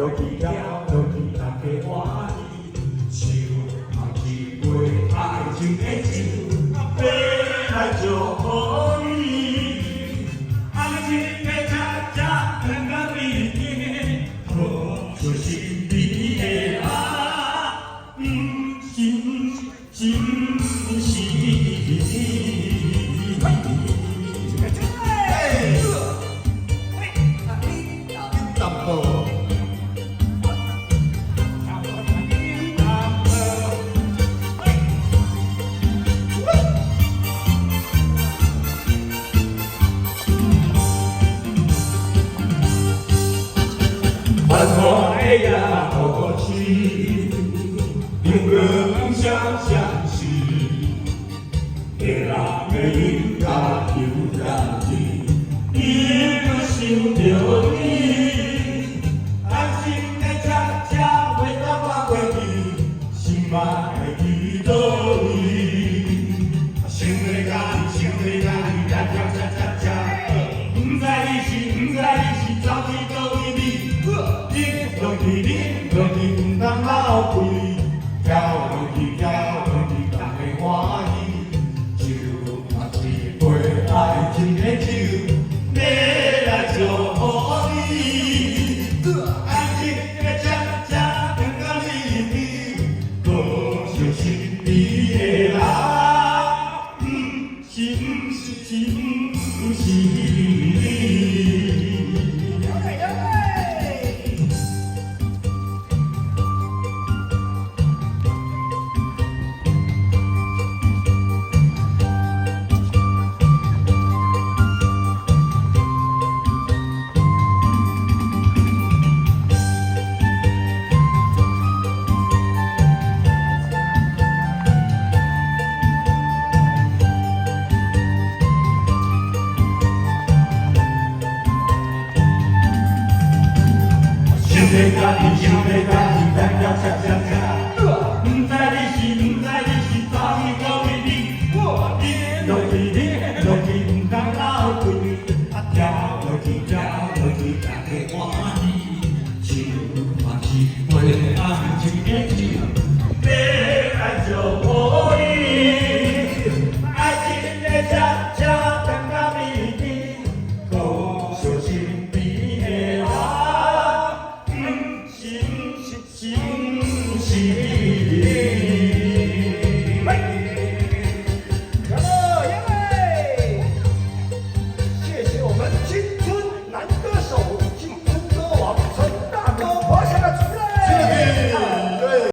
落去跳，落去大家欢喜，唱啊一杯爱情的酒，要来祝福你。爱情的恰恰刚刚你的，好像心里的啊，是。繁华的夜雾气，两个相相识，下人的音乐又燃起，伊就想着你，爱情的恰恰袂当我过去，心爱的去倒位，想要甲你，想要甲你，跳跳恰恰恰，不知你是走去倒位你。落去你，落去不通后悔，跳落去跳落去，大家欢喜，就啊一杯爱情的酒，要来祝福你。爱情的恰恰刚刚你的，好像心里的啊，是。想要甲你，想要甲你，咱跳恰恰恰。不知你是走去倒位你，落去你，不通后悔，跳落去跳。